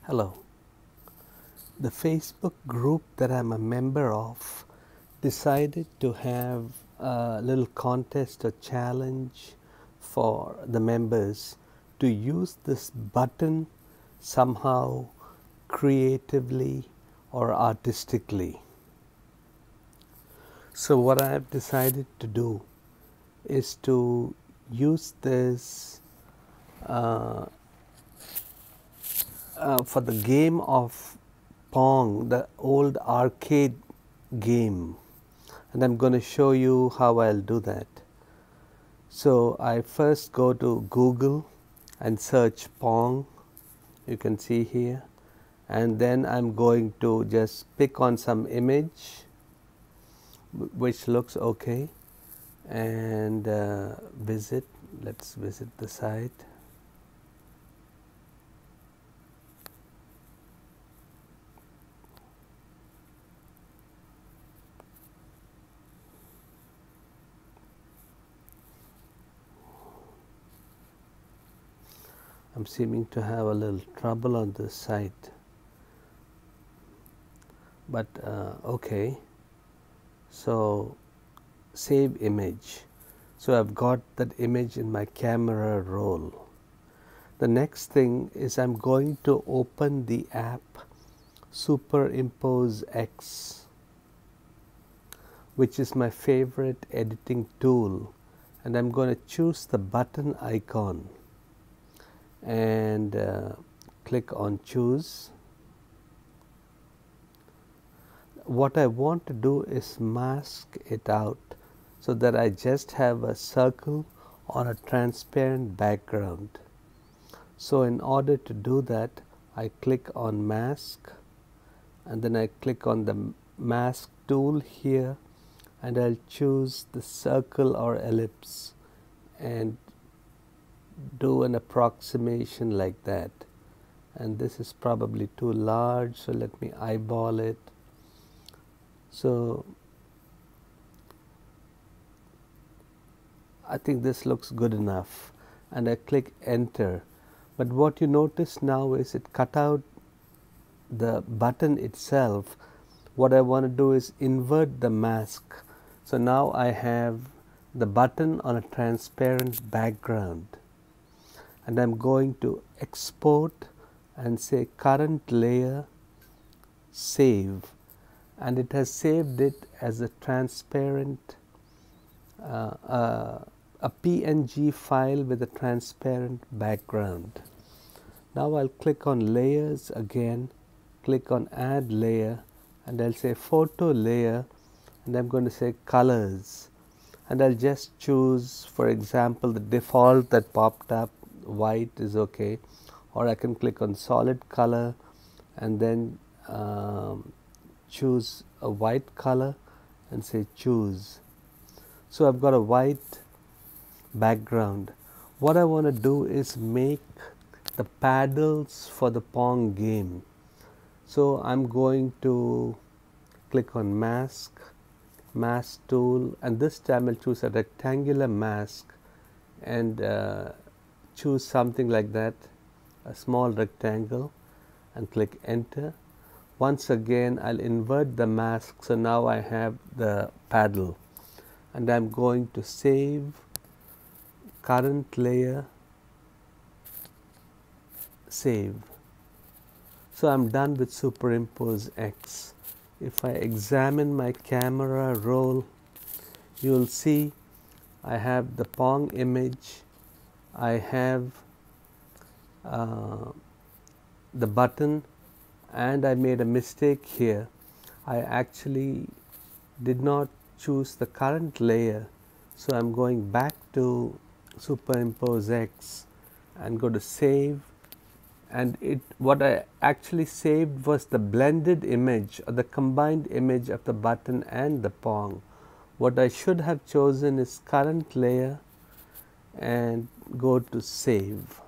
Hello. The Facebook group that I'm a member of decided to have a little contest or challenge for the members to use this button somehow creatively or artistically. So what I have decided to do is to use this for the game of PONG, the old arcade game, and I'm going to show you how I'll do that. So I first go to Google and search PONG, you can see here, and then I'm going to just pick on some image which looks okay and let's visit the site. I'm seeming to have a little trouble on this site, but okay. So save image. So I've got that image in my camera roll. The next thing is I'm going to open the app SuperimposeX, which is my favorite editing tool, and I'm going to choose the button icon and click on choose. What I want to do is mask it out so that I just have a circle on a transparent background. So in order to do that, I click on mask and then I click on the mask tool here, and I'll choose the circle or ellipse and do an approximation like that. And this is probably too large, so let me eyeball it. So I think this looks good enough, and I click enter. But what you notice now is it cut out the button itself. What I want to do is invert the mask. So now I have the button on a transparent background, and I'm going to export and say current layer, save, and it has saved it as a transparent a PNG file with a transparent background. Now I'll click on layers again, click on add layer, and I'll say photo layer, and I'm going to say colors, and I'll just choose, for example, the default that popped up, white is okay, or I can click on solid color and then choose a white color and say choose. So I've got a white background. What I want to do is make the paddles for the PONG game. So I'm going to click on mask tool, and this time I'll choose a rectangular mask and choose something like that, a small rectangle, and click enter. Once again I'll invert the mask, so now I have the paddle, and I'm going to save, current layer, save. So I'm done with SuperimposeX. If I examine my camera roll, you'll see I have the PONG image, I have the button, and I made a mistake here. I actually did not choose the current layer, so I'm going back to SuperimposeX and go to save, and what I actually saved was the blended image or the combined image of the button and the PONG. What I should have chosen is current layer and go to save.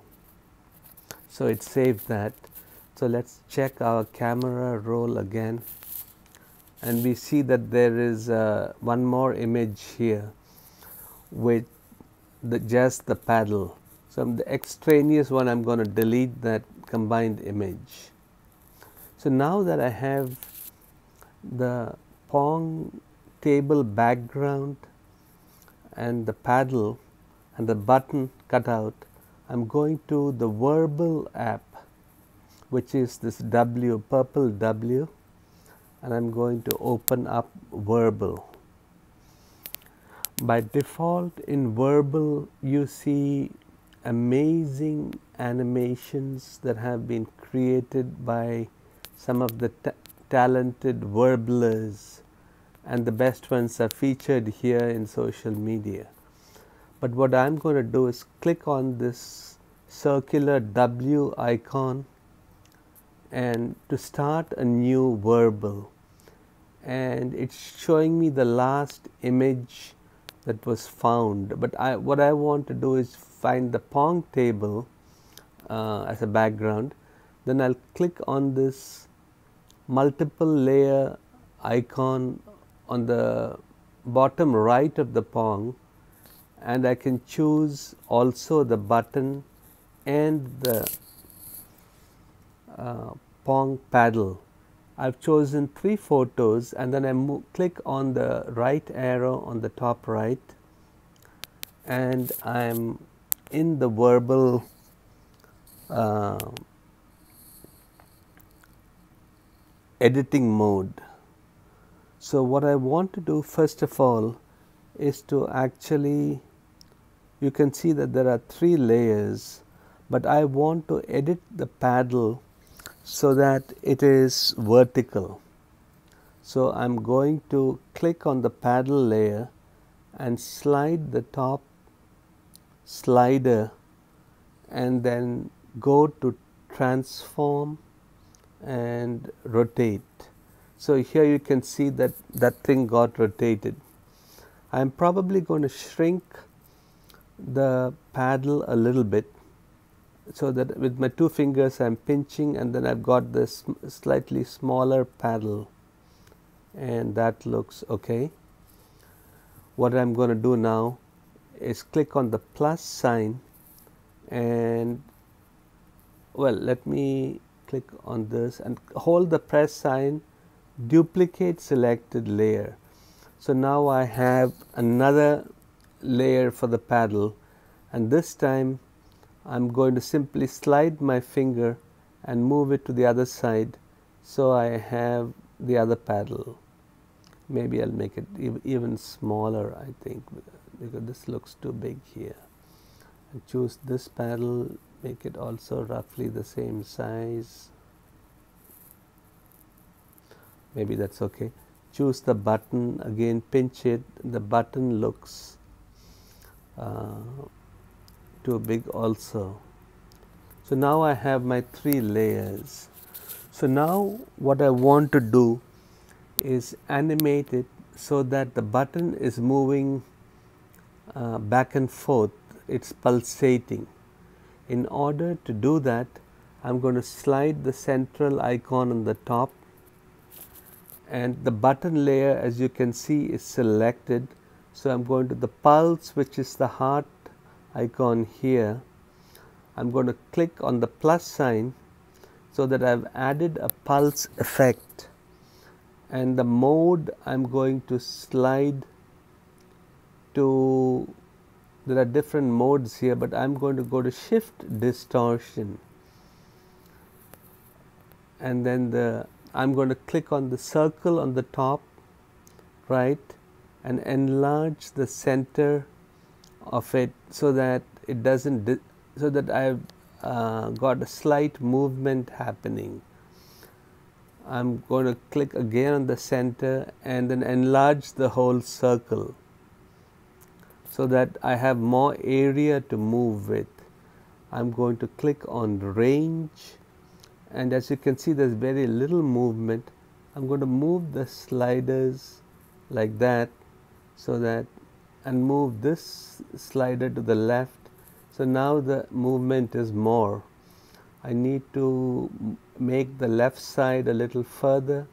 So it saved that. So let's check our camera roll again, and we see that there is one more image here with just the paddle. So the extraneous one, I'm going to delete that combined image. So now that I have the PONG table background and the paddle and the button cut out, I'm going to the Werble app, which is this W, purple W, and I'm going to open up Werble. By default in Werble you see amazing animations that have been created by some of the talented Werblers, and the best ones are featured here in social media. But what I'm going to do is click on this circular W icon and to start a new Werble, and it's showing me the last image that was found. But what I want to do is find the PONG table as a background. Then I'll click on this multiple layer icon on the bottom right of the PONG, and I can choose also the button and the PONG paddle. I've chosen 3 photos, and then I click on the right arrow on the top right, and I'm in the Werble editing mode. So what I want to do first of all is to actually, you can see that there are 3 layers, but I want to edit the paddle so that it is vertical. So I'm going to click on the paddle layer and slide the top slider and then go to transform and rotate. So here you can see that that thing got rotated. I'm probably going to shrink the paddle a little bit, so that with my 2 fingers I'm pinching, and then I've got this slightly smaller paddle, and that looks okay. What I'm going to do now is click on the plus sign, and well, let me click on this and hold the press sign, duplicate selected layer. So now I have another layer for the paddle, and this time I'm going to simply slide my finger and move it to the other side, so I have the other paddle. Maybe I'll make it even smaller, I think, because this looks too big here. And choose this paddle, make it also roughly the same size. Maybe that's okay. Choose the button, again pinch it, the button looks too big also. So now I have my 3 layers. So now what I want to do is animate it so that the button is moving back and forth, it's pulsating. In order to do that, I'm going to slide the central icon on the top, and the button layer, as you can see, is selected. So I'm going to the pulse, which is the heart icon here. I'm going to click on the plus sign so that I've added a pulse effect, and the mode I'm going to slide to, there are different modes here, but I'm going to go to shift distortion, and then I'm going to click on the circle on the top right and enlarge the center of it so that it doesn't, so that I've got a slight movement happening. I'm going to click again on the center and then enlarge the whole circle so that I have more area to move with. I'm going to click on range, and as you can see, there's very little movement. I'm going to move the sliders like that, so that, and move this slider to the left. So now the movement is more. I need to make the left side a little further.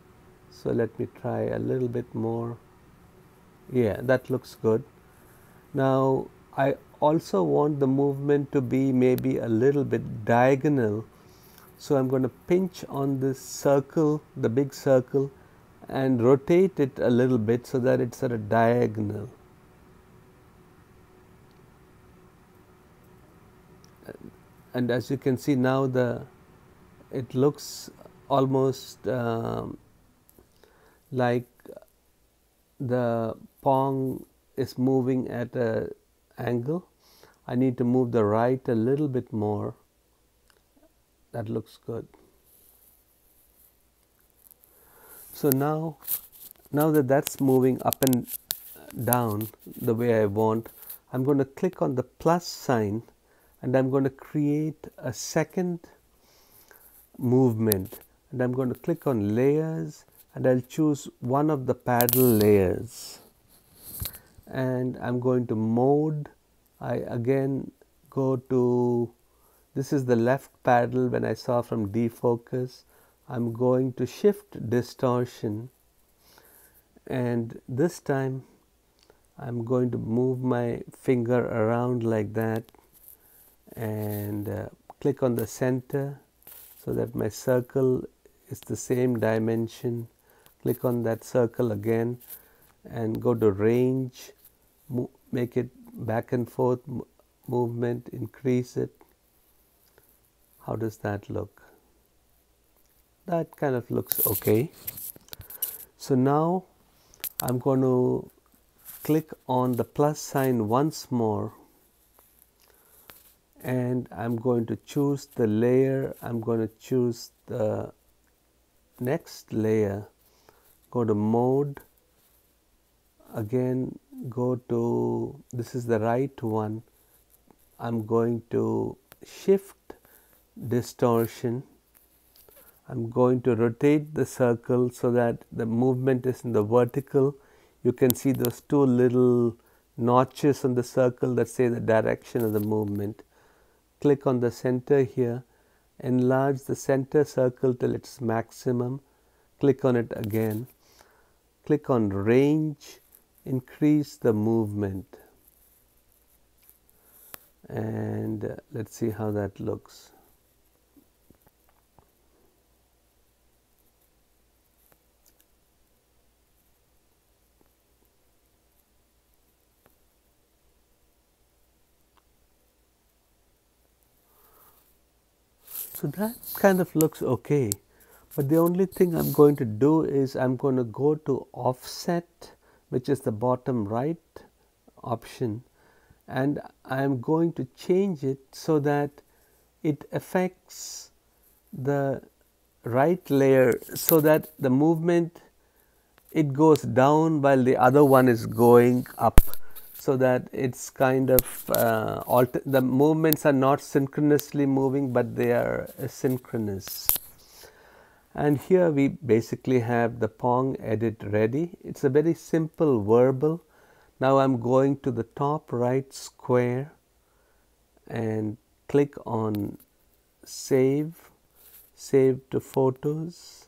So let me try a little bit more. Yeah, that looks good. Now I also want the movement to be maybe a little bit diagonal, So I'm going to pinch on this circle, the big circle, and rotate it a little bit so that it's at a diagonal. And as you can see now, it looks almost like the PONG is moving at an angle. I need to move the right a little bit more. That looks good. So now that that's moving up and down the way I want, I'm going to click on the plus sign and I'm going to create a second movement, and I'm going to click on layers and I'll choose one of the paddle layers, and I'm going to mode. I again go to, this is the left paddle when I saw from defocus. I'm going to shift distortion, and this time I'm going to move my finger around like that and click on the center so that my circle is the same dimension. Click on that circle again and go to range, make it back and forth movement, increase it. How does that look? That kind of looks okay. So now I'm going to click on the plus sign once more, and I'm going to choose the layer. I'm going to choose the next layer, go to mode, again go to, this is the right one. I'm going to shift distortion. I'm going to rotate the circle so that the movement is in the vertical. You can see those two little notches on the circle that say the direction of the movement. Click on the center here, enlarge the center circle till its maximum, click on it again, click on range, increase the movement, and let's see how that looks. So that kind of looks okay, but the only thing I'm going to do is I'm going to go to offset, which is the bottom right option, and I'm going to change it so that it affects the right layer, so that the movement, it goes down while the other one is going up, so that it's kind of the movements are not synchronously moving, but they are asynchronous. And here we basically have the PONG edit ready. It's a very simple Werble. Now I'm going to the top right square and click on save, save to photos,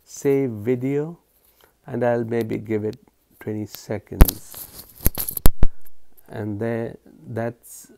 save video, and I'll maybe give it 20 seconds. And there, that's